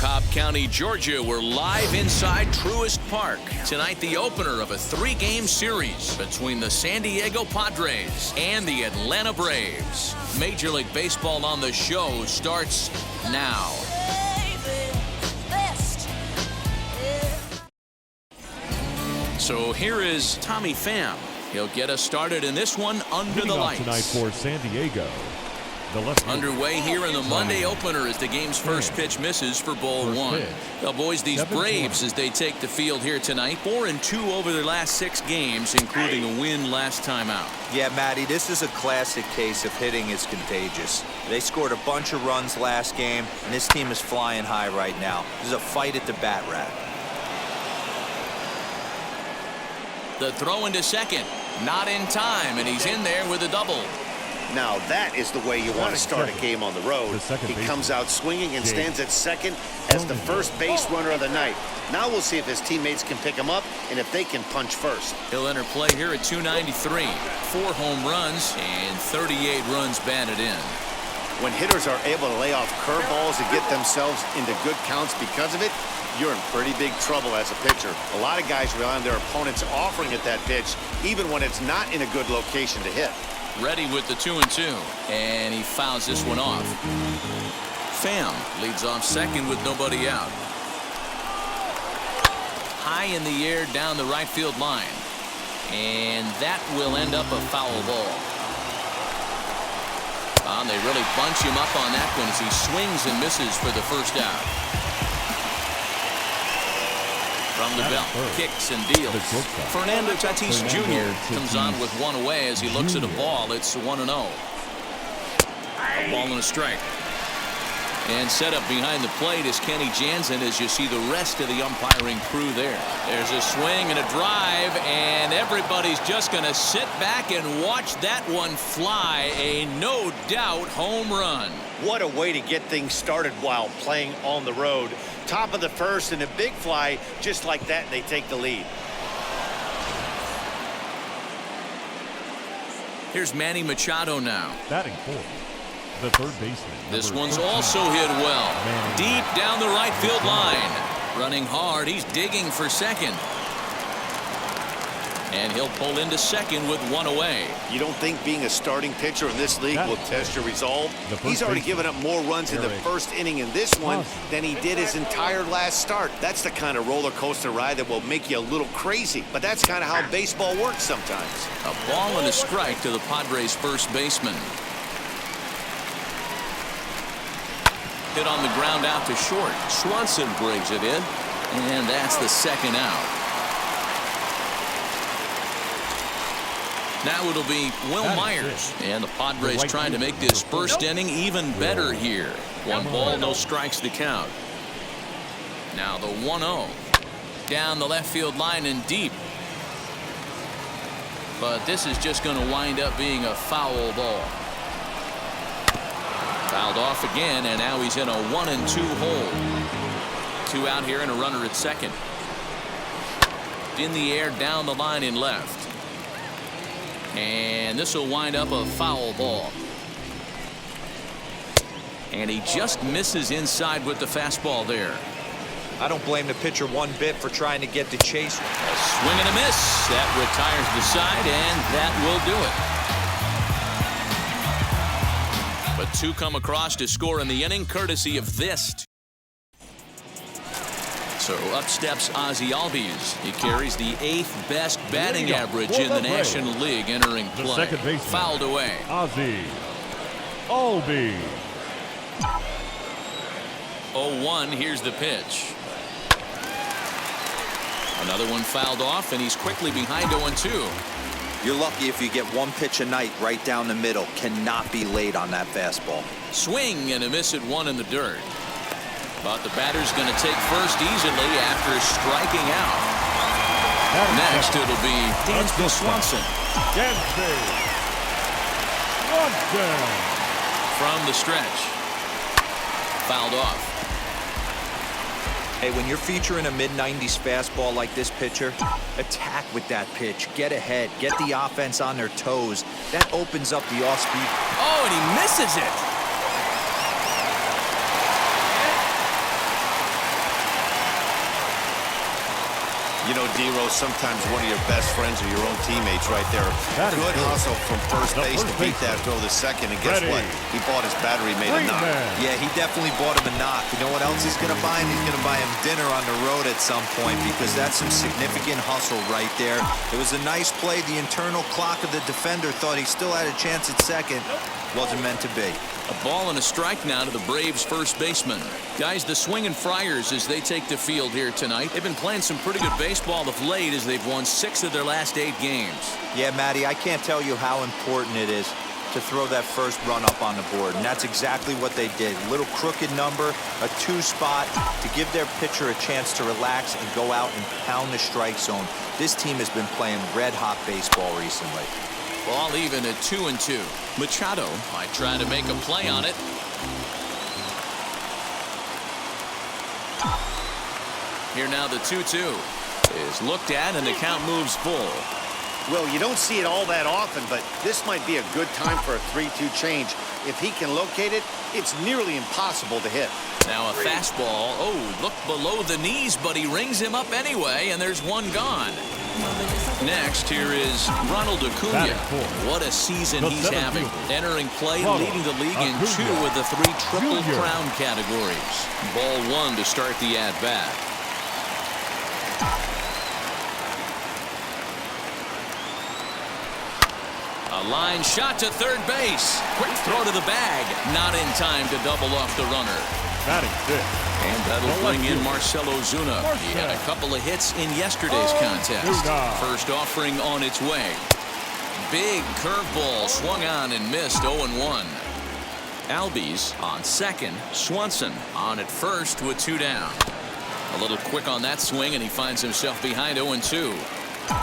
Cobb County, Georgia. We're live inside Truist Park. Tonight, the opener of a 3-game series between the San Diego Padres and the Atlanta Braves. Major League Baseball on the Show starts now. So here is Tommy Pham. He'll get us started in this one under the lights. Tonight for San Diego. Underway here in the Monday opener as the game's first pitch misses for ball one. Well, boys, these Braves, as they take the field here tonight, 4-2 over their last 6 games, including a win last time out. Yeah, Matty, this is a classic case of hitting is contagious. They scored a bunch of runs last game, and this team is flying high right now. This is a fight at the bat rack. The throw into second, not in time, and he's in there with a double. Now that is the way you want to start a game on the road. He comes out swinging and stands at second as the first base runner of the night. Now we'll see if his teammates can pick him up and if they can punch first. He'll enter play here at 293. 4 home runs and 38 runs batted in. When hitters are able to lay off curveballs and get themselves into good counts because of it, you're in pretty big trouble as a pitcher. A lot of guys rely on their opponents offering at that pitch, even when it's not in a good location to hit. Ready with the 2-2, and he fouls this one off. Pham leads off second with nobody out. High in the air down the right field line, and that will end up a foul ball. They really bunch him up on that one as he swings and misses for the first out. From the belt, kicks and deals. Fernando Tatis Jr. comes on with one away as he looks at a ball. It's 1-0. A ball and a strike. And set up behind the plate is Kenny Jansen as you see the rest of the umpiring crew there. There's a swing and a drive, and everybody's just going to sit back and watch that one fly. A no-doubt home run. What a way to get things started while playing on the road. Top of the first and a big fly, just like that, and they take the lead. Here's Manny Machado now. Batting fourth, the third baseman. This one's also hit well. Deep down the right field line. Running hard, he's digging for second. And he'll pull into second with one away. You don't think being a starting pitcher in this league will test your resolve? He's already given up more runs in the first inning in this one than he did his entire last start. That's the kind of roller coaster ride that will make you a little crazy. But that's kind of how baseball works sometimes. A ball and a strike to the Padres' first baseman. Hit on the ground out to short. Swanson brings it in. And that's the second out. Now it'll be Will Myers, and the Padres trying to make this first inning even better here. 1 ball, no strikes to count. Now the 1-0 down the left field line and deep. But this is just going to wind up being a foul ball. Fouled off again, and now he's in a 1-2 hole. 2 out here and a runner at second. In the air down the line in left. And this will wind up a foul ball. And he just misses inside with the fastball there. I don't blame the pitcher one bit for trying to get the chase. A swing and a miss. That retires the side, and that will do it. But 2 come across to score in the inning, courtesy of this. So up steps Ozzie Albies. He carries the 8th best batting average in the National League entering play. Fouled away. Ozzie Albies. 0-1. Here's the pitch. Another one fouled off, and he's quickly behind 0-2. You're lucky if you get 1 pitch a night right down the middle. Cannot be late on that fastball. Swing and a miss at 1 in the dirt. But the batter's going to take first easily after striking out. Next, it'll be Dansby Swanson. From the stretch. Fouled off. Hey, when you're featuring a mid-90s fastball like this pitcher, attack with that pitch. Get ahead. Get the offense on their toes. That opens up the off-speed. Oh, and he misses it. You know, D-Rose, sometimes one of your best friends are your own teammates right there. Good hustle from first base to beat that throw the second, and guess what? He bought his battery made a knock. Yeah, he definitely bought him a knock. You know what else he's going to buy him? He's going to buy him dinner on the road at some point, because that's some significant hustle right there. It was a nice play. The internal clock of the defender thought he still had a chance at second. Wasn't meant to be. A ball and a strike now to the Braves first baseman. Guys, the swinging Friars as they take the field here tonight. They've been playing some pretty good baseball of late as they've won 6 of their last 8 games. Yeah, Matty, I can't tell you how important it is to throw that first run up on the board, and that's exactly what they did. Little crooked number, a 2 spot to give their pitcher a chance to relax and go out and pound the strike zone. This team has been playing red-hot baseball recently. Ball even at 2-2. Machado might try to make a play on it. Here now the 2-2 is looked at, and the count moves full. Well, you don't see it all that often, but this might be a good time for a 3-2 change. If he can locate it, it's nearly impossible to hit. Now a fastball. Oh, look below the knees, but he rings him up anyway, and there's one gone. Next, here is Ronald Cooney. What a season he's having. Entering play, leading the league in 2 of the 3 Triple Crown categories. Ball 1 to start the at-bat. A line shot to third base. Quick throw to the bag. Not in time to double off the runner. And that'll bring in Marcell Ozuna. He had a couple of hits in yesterday's contest. First offering on its way. Big curveball swung on and missed. 0-1. Albies on second. Swanson on at first with 2 down. A little quick on that swing, and he finds himself behind 0-2.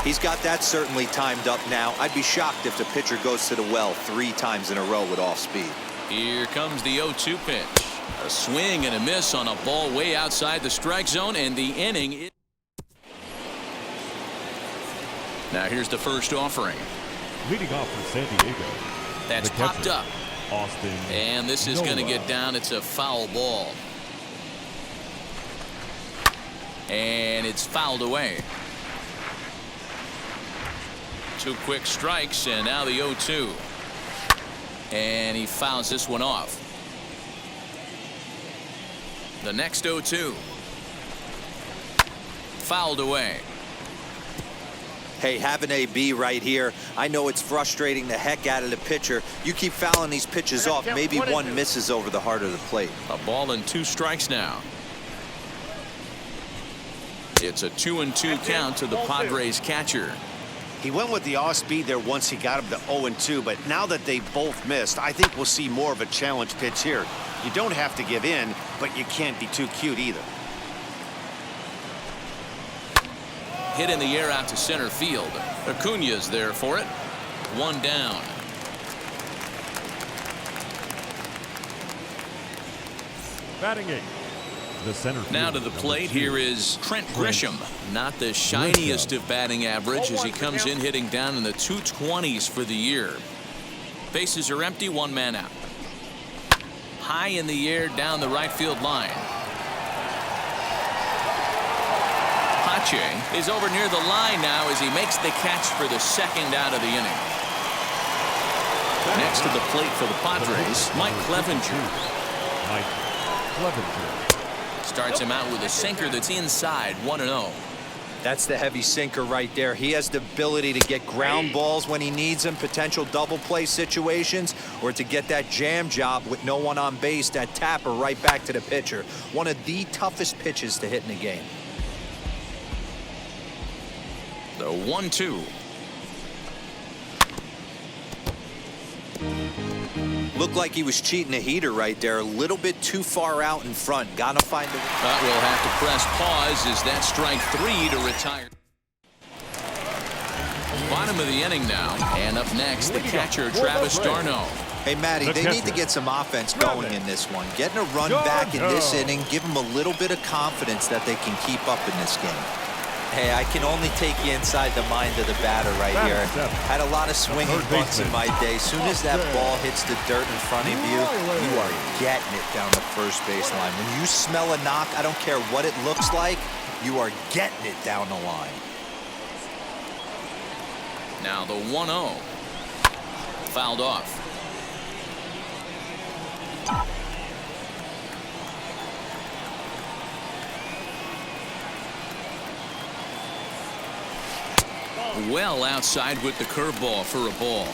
He's got that certainly timed up now. I'd be shocked if the pitcher goes to the well 3 times in a row with off speed. Here comes the 0-2 pitch. A swing and a miss on a ball way outside the strike zone, and the inning is... Now here's the first offering. Leading off for San Diego. That's popped up. Austin. And this is going to get down. It's a foul ball. And it's fouled away. 2 quick strikes, and now the 0-2. And he fouls this one off. The next 0-2. Fouled away. Hey, have an AB right here. I know it's frustrating the heck out of the pitcher. You keep fouling these pitches off. Maybe one misses over the heart of the plate. A ball and 2 strikes now. It's a 2-2 count to the Padres catcher. He went with the off speed there once he got him to 0-2, but now that they both missed, I think we'll see more of a challenge pitch here. You don't have to give in, but you can't be too cute either. Hit in the air out to center field. Acuna's there for it. 1 down. Batting 8. The center now to the plate, here is Trent Grisham. Not the shiniest of batting average as he comes in hitting down in the 220s for the year. Bases are empty, 1 man out. High in the air down the right field line. Pache is over near the line now as he makes the catch for the 2nd out of the inning. Next to the plate for the Padres, Mike Clevenger. Starts him out with a sinker that's inside. 1-0. That's the heavy sinker right there. He has the ability to get ground balls when he needs them, potential double play situations, or to get that jam job with no one on base, that tapper right back to the pitcher. One of the toughest pitches to hit in the game. The 1-2. Looked like he was cheating a heater right there. A little bit too far out in front. Gotta find a... But we'll have to press pause as that strike 3 to retire. Bottom of the inning now. And up next, the catcher, Travis d'Arnaud. Hey, Matty, they need to get some offense going in this one. Getting a run back in this inning, give them a little bit of confidence that they can keep up in this game. Hey, I can only take you inside the mind of the batter right here. Had a lot of swinging bunts in my day. Soon as that ball hits the dirt in front of you, you are getting it down the first baseline. When you smell a knock, I don't care what it looks like, You are getting it down the line. Now the 1-0. Fouled off. Well outside with the curveball for a ball.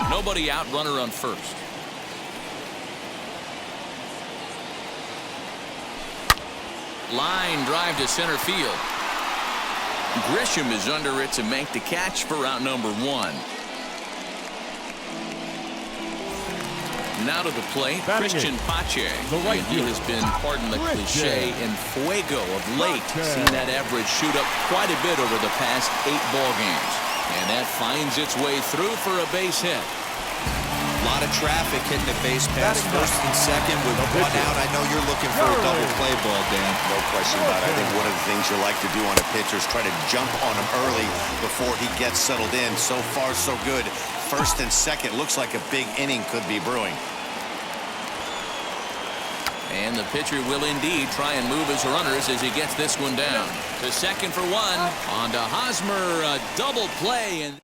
Nobody out, runner on first. Line drive to center field. Grisham is under it to make the catch for out number 1. Now to the plate, Christian Pache. He has been, pardon the cliche, in fuego of late. Seen that average shoot up quite a bit over the past 8 ball games. And that finds its way through for a base hit. A lot of traffic hitting the base pass, first and second with 1 out. I know you're looking for a double play ball, Dan. No question about it. I think one of the things you like to do on a pitcher is try to jump on him early before he gets settled in. So far, so good. First and second, looks like a big inning could be brewing. And the pitcher will indeed try and move his runners as he gets this one down. To second for 1. On to Hosmer, a double play. And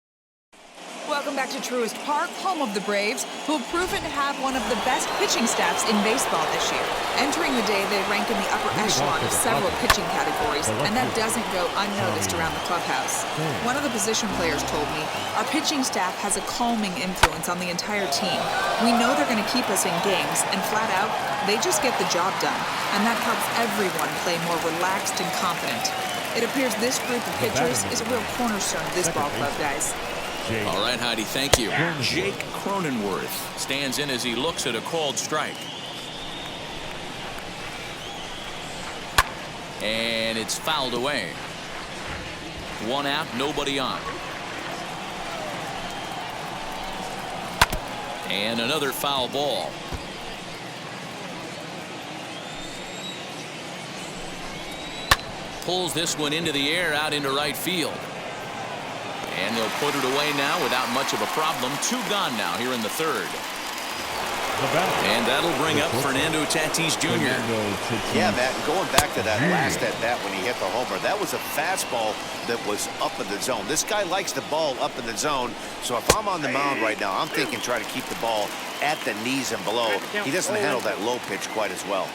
welcome back to Truist Park, home of the Braves, who have proven to have one of the best pitching staffs in baseball this year. Entering the day, they rank in the upper echelon of several pitching categories, and that doesn't go unnoticed around the clubhouse. One of the position players told me, our pitching staff has a calming influence on the entire team. We know they're going to keep us in games, and flat out, they just get the job done, and that helps everyone play more relaxed and confident. It appears this group of pitchers is a real cornerstone of this ball club, guys. All right, Heidi, thank you. Jake Cronenworth stands in as he looks at a called strike. And it's fouled away. 1 out, nobody on. And another foul ball. Pulls this one into the air out into right field. And they'll put it away now without much of a problem. 2 gone now here in the 3rd. And that'll bring up Fernando Tatis Jr. Yeah, Matt, going back to that last at bat when he hit the homer, that was a fastball that was up in the zone. This guy likes the ball up in the zone, so if I'm on the mound right now, I'm thinking try to keep the ball at the knees and below. He doesn't handle that low pitch quite as well.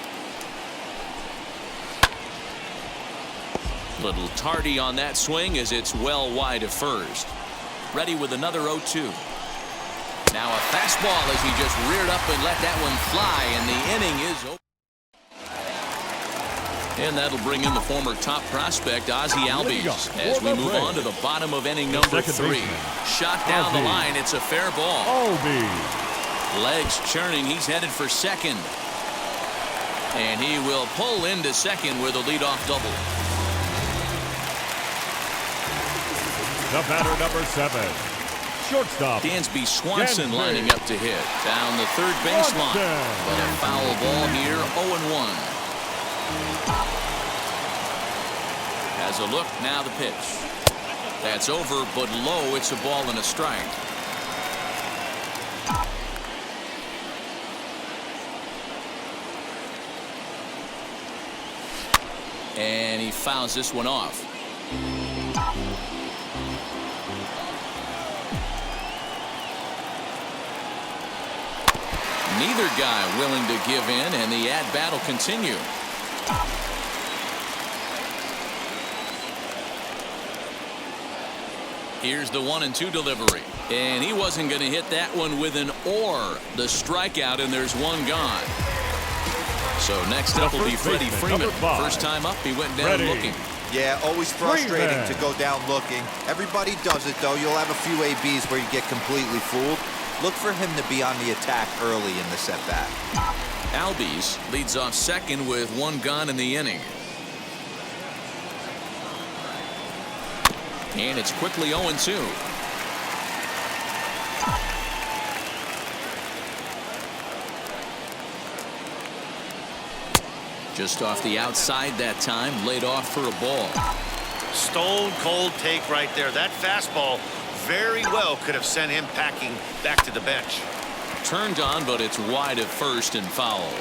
Little tardy on that swing as it's well wide of first. Ready with another 0-2. Now a fastball as he just reared up and let that one fly, and the inning is over. And that'll bring in the former top prospect Ozzie Albies as we move on to the bottom of inning number 3. Shot down the line. It's a fair ball. Legs churning. He's headed for second. And he will pull into second with a leadoff double. The batter, number 7. Shortstop. Dansby Swanson lining up to hit. Down the third baseline. But a foul ball here, 0-1. Has a look, now the pitch. That's over, but low. It's a ball and a strike. And he fouls this one off. Neither guy willing to give in, and the at-bat will continue. Here's the 1-2 delivery. And he wasn't going to hit that one with an or. The strikeout, and there's 1 gone. So next up will be Freddie Freeman. First time up, he went down looking. Yeah, always frustrating to go down looking. Everybody does it, though. You'll have a few ABs where you get completely fooled. Look for him to be on the attack early in the setback. Albies leads off second with 1 gone in the inning. And it's quickly 0-2. Just off the outside that time, laid off for a ball. Stone cold take right there. That fastball very well could have sent him packing back to the bench. Turned on, but it's wide at first and foul.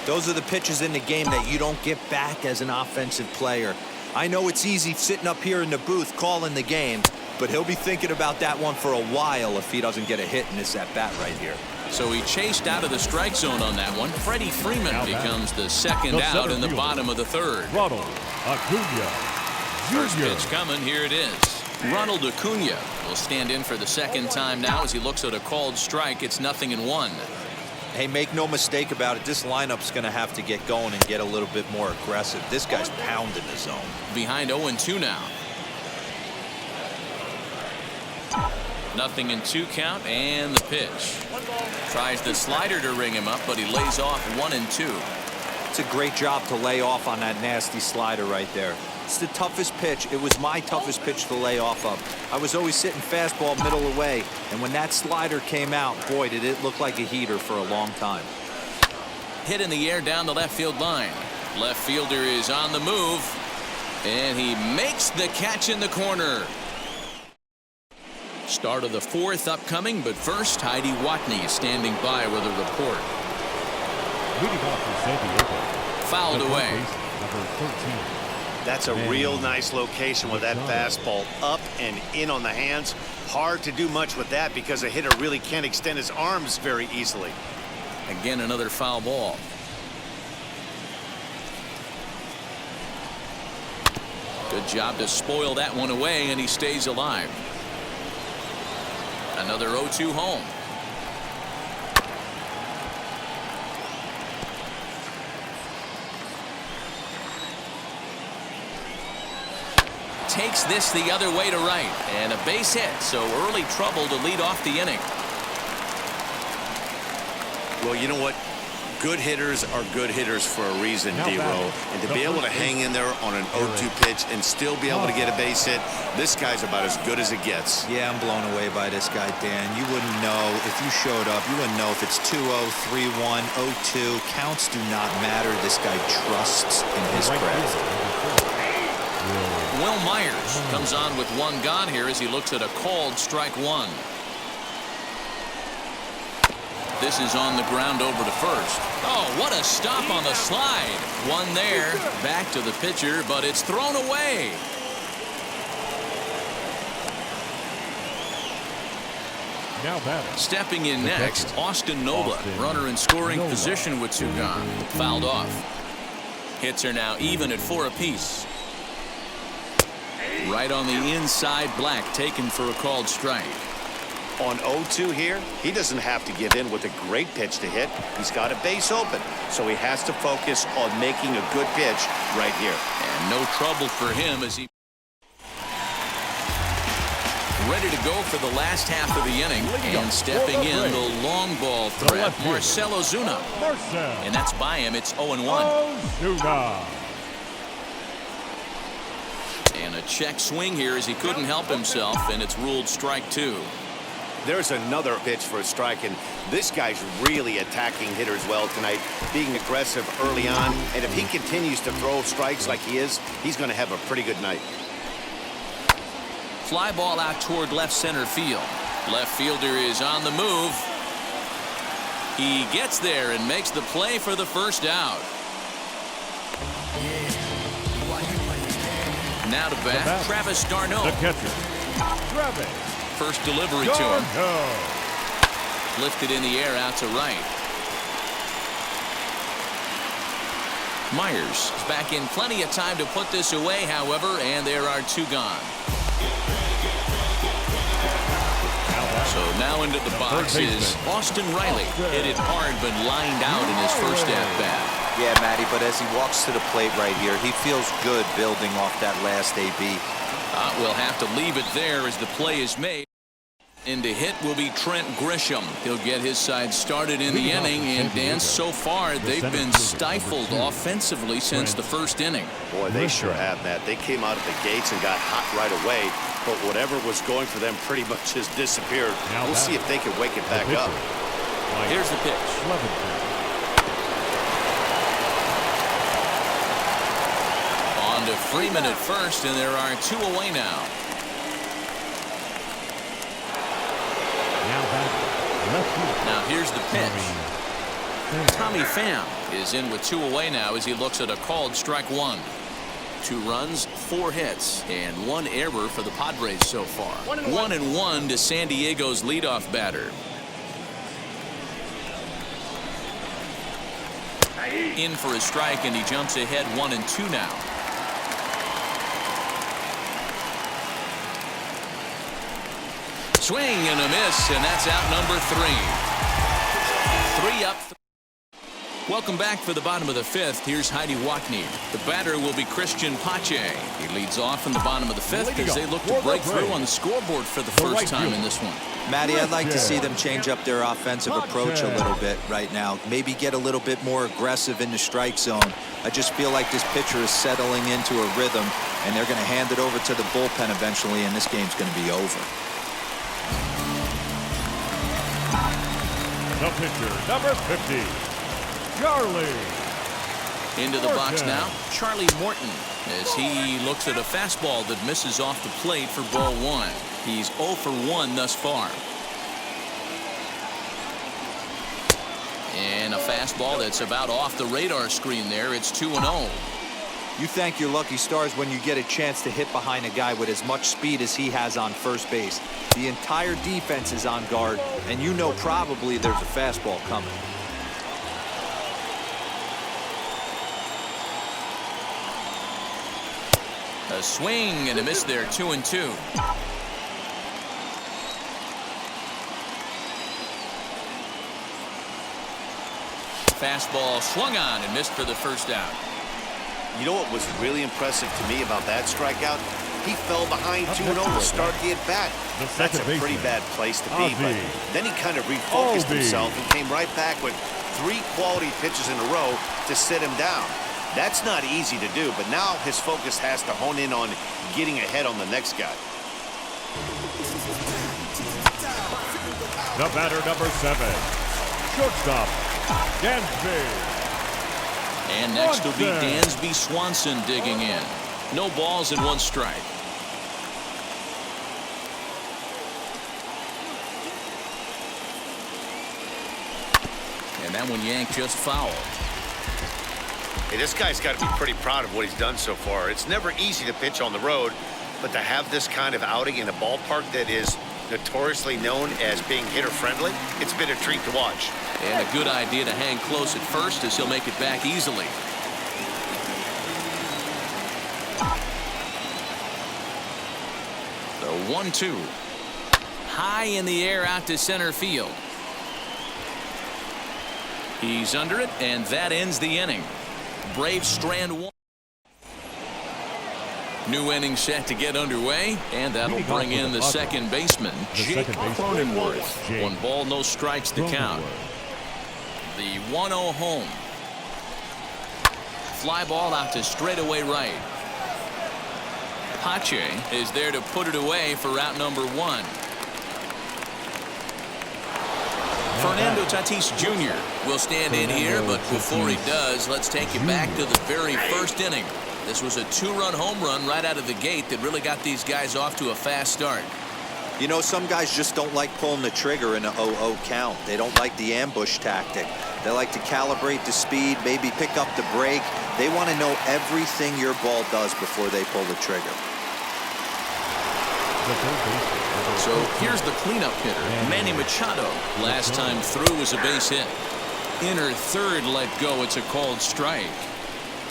Those are the pitches in the game that you don't get back as an offensive player. I know it's easy sitting up here in the booth calling the game, but he'll be thinking about that one for a while if he doesn't get a hit in this at-bat right here. So he chased out of the strike zone on that one. Freddie Freeman becomes the second out in the bottom of the third. Ronald Cooney. First pitch coming. Here it is. Ronald Cooney will stand in for the second time now as he looks at a called strike. It's 0-1. Hey, make no mistake about it. This lineup's going to have to get going and get a little bit more aggressive. This guy's pounding the zone. Behind 0-2 now. 0-2 count, and the pitch. Tries the slider to ring him up, but he lays off 1-2. It's a great job to lay off on that nasty slider right there. It's the toughest pitch. It was my toughest pitch to lay off of. I was always sitting fastball middle away, and when that slider came out, boy, did it look like a heater for a long time. Hit in the air down the left field line. Left fielder is on the move, and he makes the catch in the corner. Start of the fourth upcoming, but first, Heidi Watney standing by with a report. Leading off for San Diego. Fouled away. Number 13. That's a real nice location with that fastball up and in on the hands. Hard to do much with that because a hitter really can't extend his arms very easily. Again, another foul ball. Good job to spoil that one away, and he stays alive. Another 0-2 home. Takes this the other way to right, and a base hit, so early trouble to lead off the inning. Well, you know what? Good hitters are good hitters for a reason, D-Row. And to be able to hang in there on an 0-2 pitch and still be able to get a base hit, this guy's about as good as it gets. Yeah, I'm blown away by this guy, Dan. You wouldn't know if you showed up. You wouldn't know if it's 2-0, 3-1, 0-2. Counts do not matter. This guy trusts in his craft. Will Myers comes on with one gone here as he looks at a called strike one. This is on the ground over to first. Oh, what a stop on the slide. One there, back to the pitcher, but it's thrown away. Now batting. Stepping in next, Austin Nola, runner in scoring position with two gone. Fouled off. Hits are now even at 4 apiece. Right on the inside, Black taken for a called strike. On 0-2 here, he doesn't have to give in with a great pitch to hit. He's got a base open, so he has to focus on making a good pitch right here. And no trouble for him as he ready to go for the last half of the inning. And stepping in, the long ball threat, Marcell Ozuna. And that's by him. It's 0-1. And a check swing here as he couldn't help himself, and it's ruled strike two. There's another pitch for a strike, and this guy's really attacking hitters well tonight, being aggressive early on. And if he continues to throw strikes like he is, he's going to have a pretty good night. Fly ball out toward left center field. Left fielder is on the move. He gets there and makes the play for the first out. Now to bat, Travis d'Arnaud. The catcher, Travis. First delivery to him. Lifted in the air out to right. Myers is back in plenty of time to put this away, however, and there are two gone. So now into the box is Austin Riley. Hit it hard but lined out in his first at-bat. Yeah, Matty, but as he walks to the plate right here, he feels good building off that last AB. We'll have to leave it there as the play is made. And to hit will be Trent Grisham. He'll get his side started in the inning, and Dan, so far they've been stifled offensively since the first inning. Boy, they sure have, Matt. They came out of the gates and got hot right away, but whatever was going for them pretty much has disappeared. We'll see if they can wake it back up. Here's the pitch. On to Freeman at first, and there are two away now. Now here's the pitch. Tommy Pham is in with two away now as he looks at a called strike one. 2 runs, 4 hits, and 1 error for the Padres so far. 1-1 to San Diego's leadoff batter. In for a strike, and he jumps ahead 1-2 now. Swing and a miss, and that's out number 3. 3 up. Welcome back for the bottom of the 5th. Here's Heidi Wackney. The batter will be Christian Pache. He leads off in the bottom of the 5th as they look to break through on the scoreboard for the first time in this one. Matty, I'd like to see them change up their offensive approach a little bit right now. Maybe get a little bit more aggressive in the strike zone. I just feel like this pitcher is settling into a rhythm, and they're going to hand it over to the bullpen eventually, and this game's going to be over. The pitcher, number 50, Charlie. Into the box now, Charlie Morton, as he looks at a fastball that misses off the plate for ball 1. He's 0 for 1 thus far. And a fastball that's about off the radar screen there. It's 2-0. You thank your lucky stars when you get a chance to hit behind a guy with as much speed as he has on first base. The entire defense is on guard, and you know probably there's a fastball coming. A swing and a miss there, 2-2. Fastball swung on and missed for the first out. You know what was really impressive to me about that strikeout? He fell behind 2-0 to start the at-bat. That's a pretty bad place to be, but then he kind of refocused himself and came right back with 3 quality pitches in a row to sit him down. That's not easy to do, but now his focus has to hone in on getting ahead on the next guy. The batter, number 7, shortstop, Dansby. And next will be Dansby Swanson digging in. No balls and 1 strike. And that one yanked just foul. Hey, this guy's got to be pretty proud of what he's done so far. It's never easy to pitch on the road, but to have this kind of outing in a ballpark that is notoriously known as being hitter-friendly, it's been a treat to watch. And a good idea to hang close at first as he'll make it back easily. The 1-2. High in the air out to center field. He's under it, and that ends the inning. Braves strand 1. New inning set to get underway, and that'll bring in the second baseman, Jake Cronenworth. 1 ball, no strikes to count. The 1-0 home. Fly ball out to straightaway right. Pache is there to put it away for route number 1. Fernando Tatis Jr. will stand in here, but before he does, let's take you back to the very first inning. This was a 2-run home run right out of the gate that really got these guys off to a fast start. You know, some guys just don't like pulling the trigger in an 0-0 count. They don't like the ambush tactic. They like to calibrate the speed, maybe pick up the brake. They want to know everything your ball does before they pull the trigger. So here's the cleanup hitter, Manny Machado. Last time through was a base hit. Inner third let go. It's a called strike.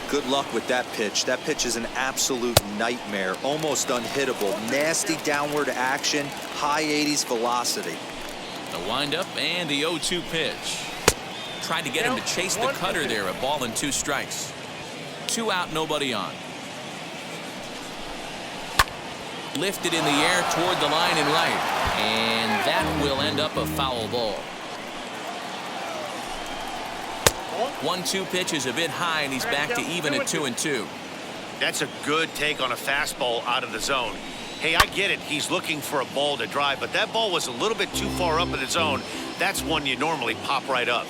Good luck with that pitch. That pitch is an absolute nightmare. Almost unhittable. Nasty downward action. High 80s velocity. The windup and the 0-2 pitch. Tried to get him to chase the cutter there. A ball and 2 strikes. 2 out, nobody on. Lifted in the air toward the line and right. And that will end up a foul ball. 1-2 pitch is a bit high, and he's back to even at 2-2. That's a good take on a fastball out of the zone. Hey, I get it. He's looking for a ball to drive, but that ball was a little bit too far up in the zone. That's one you normally pop right up.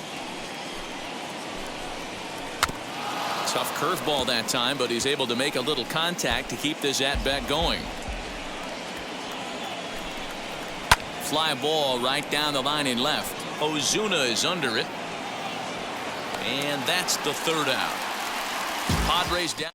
Tough curveball that time, but he's able to make a little contact to keep this at-bat going. Fly ball right down the line and left. Ozuna is under it. And that's the 3rd out. Padres down.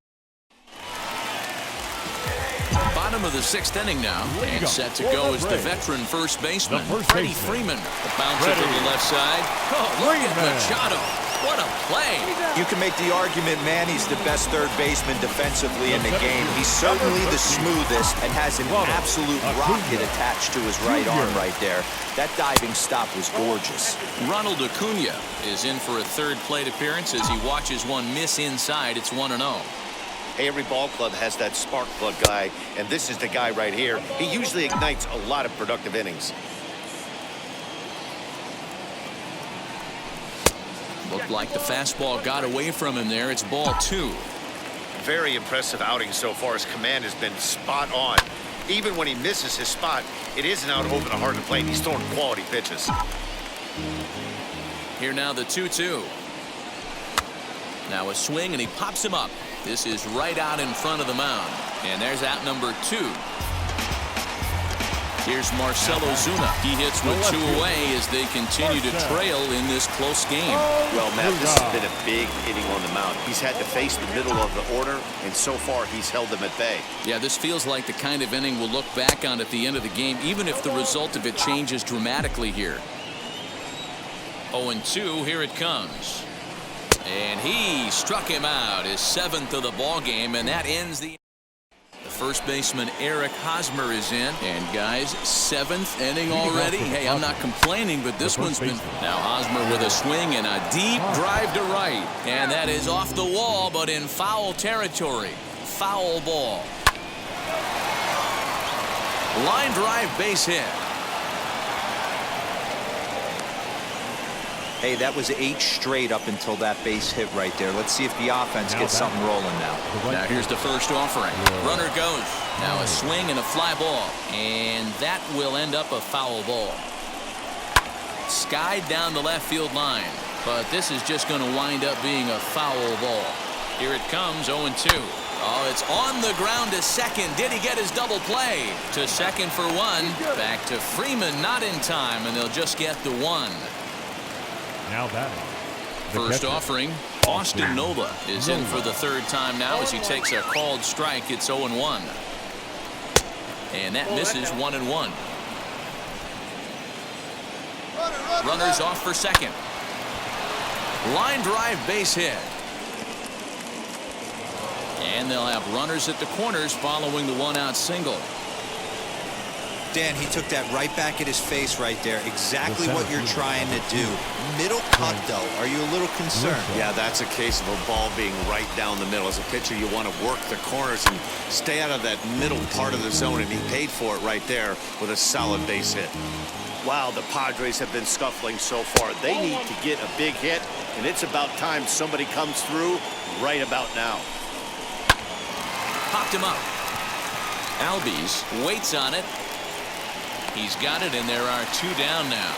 Bottom of the 6th inning now, and set to go is the veteran first baseman, Freddie Freeman. The bounce to the left side. Oh, look at Machado. What a play. You can make the argument Manny's the best third baseman defensively in the game. He's certainly the smoothest and has an absolute rocket attached to his right arm right there. That diving stop was gorgeous. Ronald Cooney is in for a third plate appearance as he watches one miss inside. It's 1-0. Hey, every ball club has that spark plug guy, and this is the guy right here. He usually ignites a lot of productive innings. Looked like the fastball got away from him there. It's ball 2. Very impressive outing so far. His command has been spot on. Even when he misses his spot, it isn't out over the heart of the plate. He's throwing quality pitches. Here now the 2-2. Now a swing, and he pops him up. This is right out in front of the mound. And there's out number 2. Here's Marcell Ozuna. He hits with 2 away as they continue to trail in this close game. Well, Matt, this has been a big inning on the mound. He's had to face the middle of the order, and so far he's held them at bay. Yeah, this feels like the kind of inning we'll look back on at the end of the game, even if the result of it changes dramatically here. 0-2, here it comes. And he struck him out, his 7th of the ball game, and that ends the first baseman Eric Hosmer is in, and guys, 7th inning already. Hey, I'm not complaining, but this one's been. Now Hosmer with a swing and a deep drive to right, and that is off the wall, but in foul territory. Foul ball. Line drive, base hit. Hey, that was 8 straight up until that base hit right there. Let's see if the offense gets something rolling now. Now here's the first offering. Runner goes. Now a swing and a fly ball. And that will end up a foul ball. Skied down the left field line. But this is just going to wind up being a foul ball. Here it comes, 0-2. Oh, it's on the ground to second. Did he get his double play? To second for 1. Back to Freeman, not in time, and they'll just get the 1. Now batting. First offering, Austin Nola is in for the 3rd time now as he takes a called strike. It's 0-1. And that misses 1-1. Runners off for second. Line drive, base hit. And they'll have runners at the corners following the 1-out single. Dan, he took that right back at his face right there. Exactly what you're trying to do. Middle cut, though. Are you a little concerned? Yeah, that's a case of a ball being right down the middle. As a pitcher, you want to work the corners and stay out of that middle part of the zone, and he paid for it right there with a solid base hit. Wow, the Padres have been scuffling so far. They need to get a big hit, and it's about time somebody comes through right about now. Popped him up. Albies waits on it. He's got it, and there are 2 down now.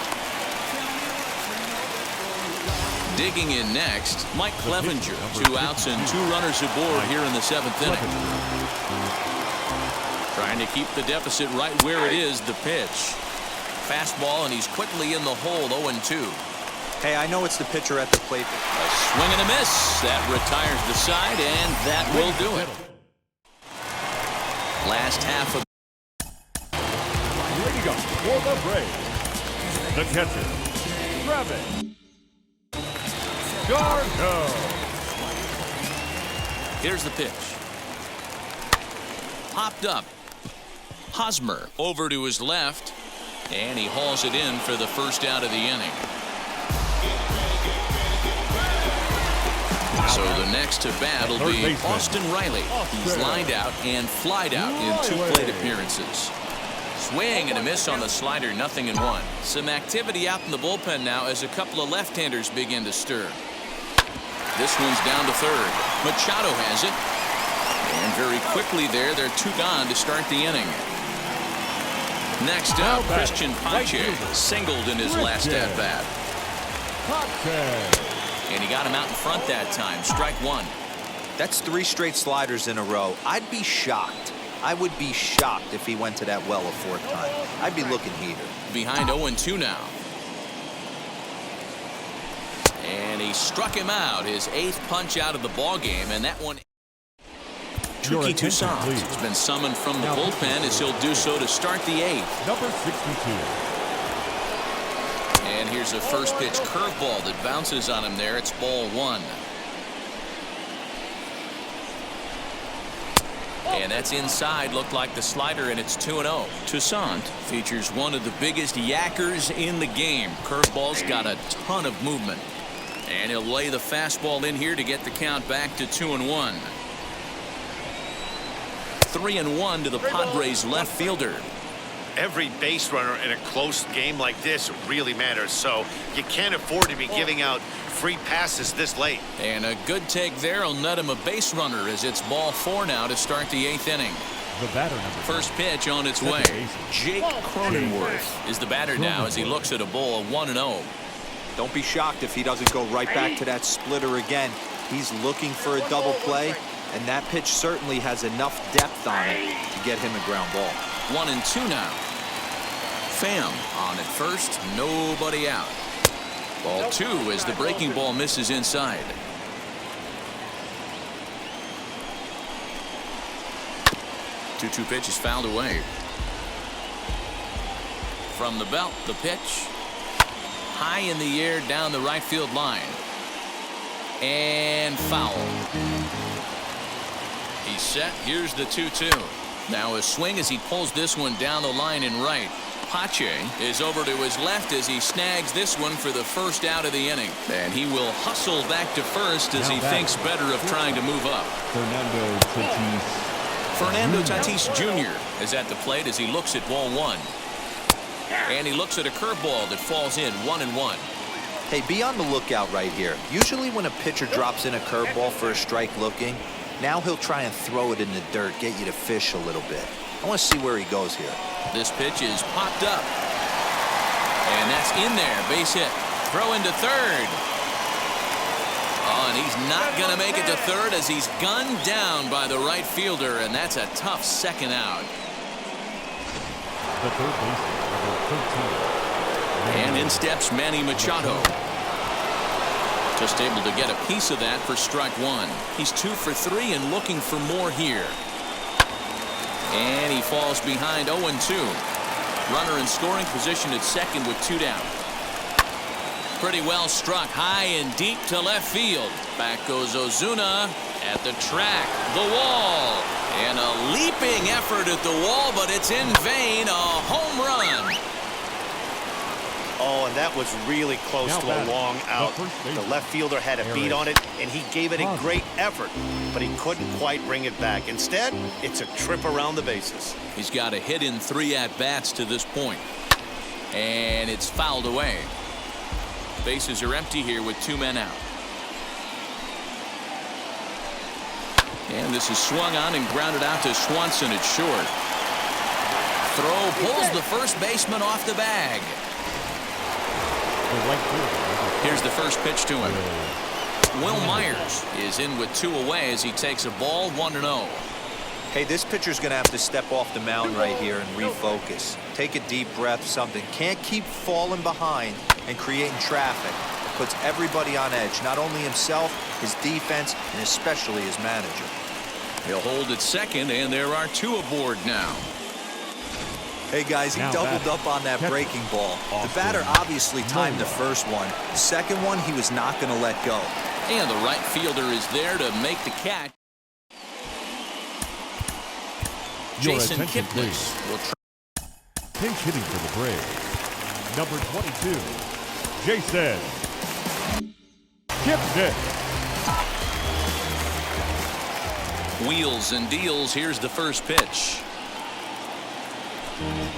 Digging in next, Mike Clevenger. 2 outs and 2 runners aboard here in the 7th inning. Trying to keep the deficit right where it is, the pitch. Fastball, and he's quickly in the hole, 0-2. Hey, I know it's the pitcher at the plate. A swing and a miss. That retires the side, and that will do it. Last half of Ready to go for the Braves. The catcher, Travis d'Arnaud. Here's the pitch. Popped up. Hosmer over to his left, and he hauls it in for the first out of the inning. So the next to bat will be Austin Riley. He's lined out and flied out in 2 plate appearances. Swing and a miss on the slider, 0-1. Some activity out in the bullpen now as a couple of left-handers begin to stir. This one's down to 3rd. Machado has it. And very quickly there, they're 2 gone to start the inning. Next up, Christian Pache singled in his last at-bat. And he got him out in front that time. Strike 1. That's 3 straight sliders in a row. I'd be shocked. I would be shocked if he went to that well a 4th time. I'd be looking heater. Behind 0-2 now. And he struck him out, his 8th punch out of the ball game, and that one Touki Toussaint has been summoned from the bullpen as he'll do so to start the 8th. Number 62. And here's a first pitch curveball that bounces on him there. It's ball 1. And that's inside. Looked like the slider, and it's 2-0. Toussaint features one of the biggest yackers in the game. Curveball's got a ton of movement. And he'll lay the fastball in here to get the count back to 2-1. 3-1 to the Padres left fielder. Every base runner in a close game like this really matters, so you can't afford to be giving out free passes this late. And a good take there will net him a base runner as it's ball 4 now to start the 8th inning. The batter number. First pitch on its way. Jake Cronenworth is the batter now as he looks at a ball 1-0. Don't be shocked if he doesn't go right back to that splitter again. He's looking for a double play, and that pitch certainly has enough depth on it to get him a ground ball. 1-2 now. Pham on at first, nobody out. Ball 2 as the breaking ball misses inside. Two pitch is fouled away. From the belt, the pitch. High in the air down the right field line. And foul. He's set. Here's the 2-2. Now a swing as he pulls this one down the line in right. Pache is over to his left as he snags this one for the first out of the inning. And he will hustle back to first as he thinks better of trying to move up. Fernando Tatis Jr. is at the plate as he looks at ball 1. And he looks at a curveball that falls in 1-1. Hey, be on the lookout right here. Usually when a pitcher drops in a curveball for a strike looking, now he'll try and throw it in the dirt, get you to fish a little bit. I want to see where he goes here. This pitch is popped up. And that's in there. Base hit. Throw into third. Oh, and he's not going to make it to third as he's gunned down by the right fielder, and that's a tough second out. The third baseman, number 13. And in steps Manny Machado. Just able to get a piece of that for strike 1. He's 2 for 3 and looking for more here. And he falls behind 0-2. Runner in scoring position at second with 2 down. Pretty well struck high and deep to left field. Back goes Ozuna at the track, the wall. And a leaping effort at the wall, but it's in vain. A home run. Oh, and that was really close to a long out. The left fielder had a beat on it, and he gave it a great effort, but he couldn't quite bring it back. Instead, it's a trip around the bases. He's got a hit in 3 at-bats to this point. And it's fouled away. Bases are empty here with 2 men out. And this is swung on and grounded out to Swanson at short. Throw pulls the first baseman off the bag. Here's the first pitch to him. Will Myers is in with 2 away as he takes a ball 1-0. Hey, this pitcher's going to have to step off the mound right here and refocus. Take a deep breath, something. Can't keep falling behind and creating traffic. It puts everybody on edge, not only himself, his defense, and especially his manager. He'll hold at second, and there are 2 aboard now. Hey, guys, he doubled up on that breaking ball. The batter obviously timed the first one. The second one, he was not going to let go. And the right fielder is there to make the catch. Jason Kipnis will try. Pinch hitting for the Braves. Number 22, Jason Gibson. Wheels and deals. Here's the first pitch.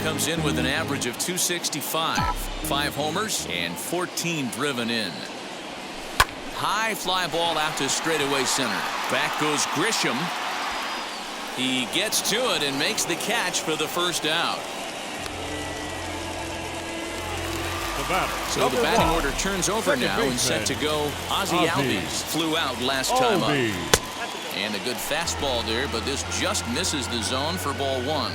Comes in with an average of 265. 5 homers and 14 driven in. High fly ball out to straightaway center. Back goes Grisham. He gets to it and makes the catch for the first out. So the batting order turns over now and set to go. Ozzie Albies flew out last time up. And a good fastball there, but this just misses the zone for ball 1.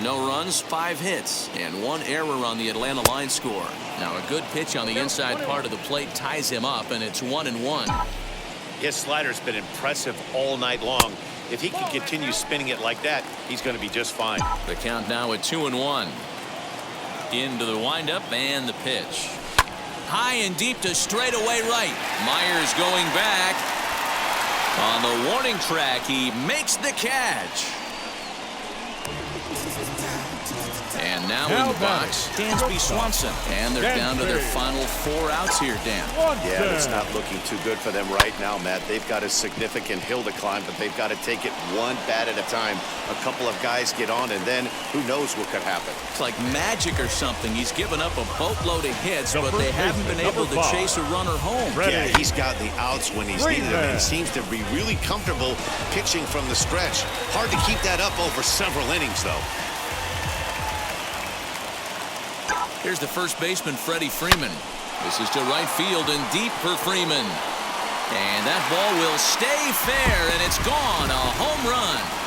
No runs, 5 hits, and 1 error on the Atlanta line score. Now a good pitch on the inside part of the plate ties him up, and it's 1-1. His slider's been impressive all night long. If he can continue spinning it like that, he's going to be just fine. The count now at 2-1. Into the windup and the pitch. High and deep to straightaway right. Myers going back. On the warning track, he makes the catch. And now in the box, Dansby Swanson. And they're down to their final 4 outs here, Dan. Yeah, it's not looking too good for them right now, Matt. They've got a significant hill to climb, but they've got to take it one bat at a time. A couple of guys get on, and then who knows what could happen. It's like magic or something. He's given up a boatload of hits, but they haven't been able to chase a runner home. Yeah, he's got the outs when he's needed them, and he seems to be really comfortable pitching from the stretch. Hard to keep that up over several innings, though. Here's the first baseman, Freddie Freeman. This is to right field and deep for Freeman. And that ball will stay fair, and it's gone. A home run.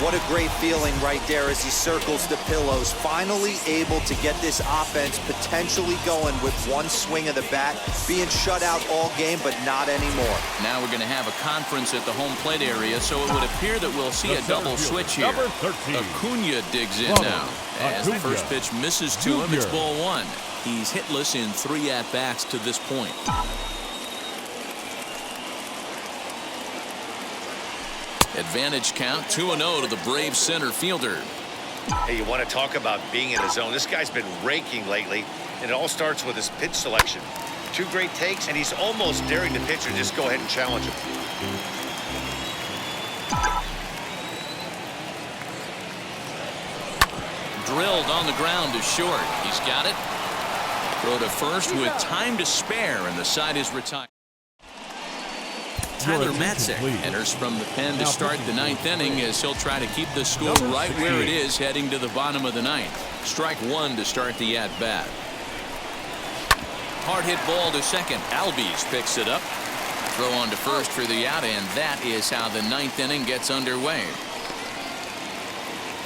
What a great feeling right there as he circles the pillows. Finally able to get this offense potentially going with one swing of the bat. Being shut out all game, but not anymore. Now we're going to have a conference at the home plate area, so it would appear that we'll see a double switch here. Acuna digs in now. As the first pitch misses to him, it's ball 1. He's hitless in 3 at-bats to this point. Advantage count 2-0 to the Braves center fielder. Hey, you want to talk about being in a zone? This guy's been raking lately, and it all starts with his pitch selection. 2 great takes, and he's almost daring the pitcher just go ahead and challenge him. Drilled on the ground to short. He's got it. Throw to first with time to spare, and the side is retired. Tyler Matzek enters from the pen to start the 9th inning as he'll try to keep the score right where it is heading to the bottom of the 9th. Strike 1 to start the at-bat. Hard hit ball to second. Albies picks it up. Throw on to first for the out, and that is how the 9th inning gets underway.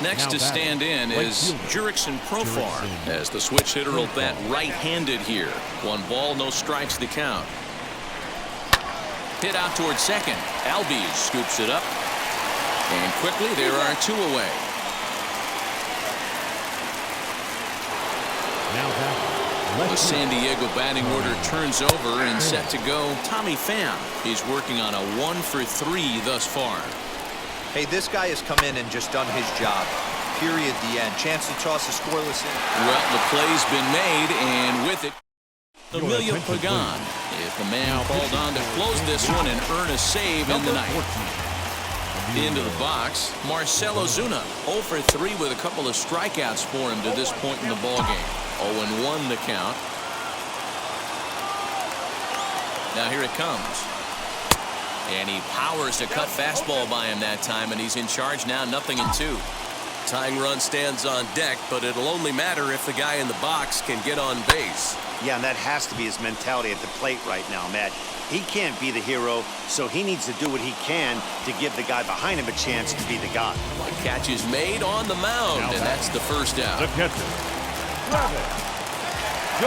Next to stand in is Jurickson Profar as the switch hitter will bat right-handed here. 1 ball, no strikes the count. Hit out towards second. Albies scoops it up. And quickly there are 2 away. The San Diego batting order turns over and set to go Tommy Pham. He's working on a 1 for 3 thus far. Hey, this guy has come in and just done his job. Period. The end. Chance to toss a scoreless inning. Well, the play's been made, and with it, Emilio Pagan is the man called on to close this one and earn a save in the 9th. Into the box, Marcell Ozuna 0 for 3 with a couple of strikeouts for him to this point in the ballgame. 0-1 the count. Now here it comes. And he powers a cut fastball by him that time, and he's in charge now, 0-2. Tying run stands on deck, but it'll only matter if the guy in the box can get on base. Yeah, and that has to be his mentality at the plate right now, Matt. He can't be the hero, so he needs to do what he can to give the guy behind him a chance to be the guy. The catch is made on the mound, and that's the first out.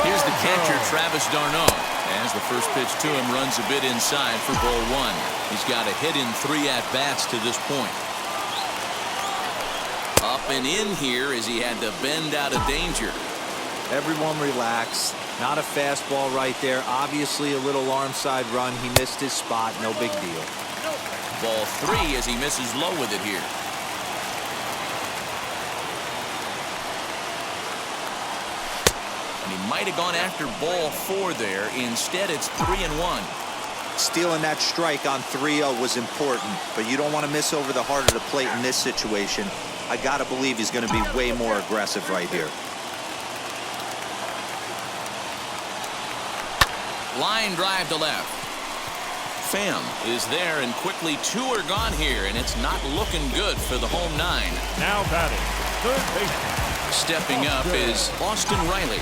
Here's the catcher, Travis d'Arnaud. As the first pitch to him runs a bit inside for ball 1. He's got a hit in 3 at-bats to this point. Up and in here as he had to bend out of danger. Everyone relax. Not a fastball right there. Obviously a little arm side run. He missed his spot. No big deal. Ball 3 as he misses low with it here. And he might have gone after ball 4 there. Instead, it's 3-1. Stealing that strike on 3-0 was important, but you don't want to miss over the heart of the plate in this situation. I got to believe he's going to be way more aggressive right here. Line drive to left. Pham is there, and quickly 2 are gone here, and it's not looking good for the home 9. Now batting, third baseman. Stepping up is Austin Riley,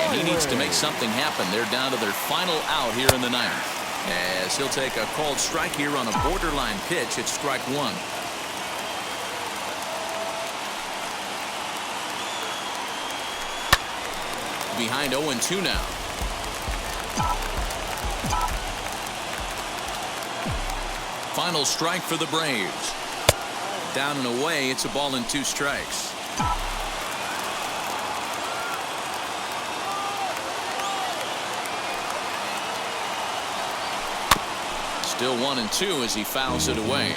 and he needs to make something happen. They're down to their final out here in the 9th. As he'll take a called strike here on a borderline pitch. It's strike 1. Behind 0-2 now. final strike for the Braves. Down and away, it's a ball and 2 strikes. Still 1-2 as he fouls it away.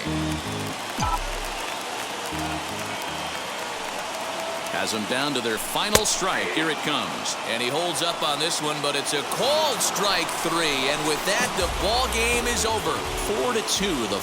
Has them down to their final strike. Here it comes. And he holds up on this one, but it's a called strike 3. And with that, the ball game is over. 4-2, the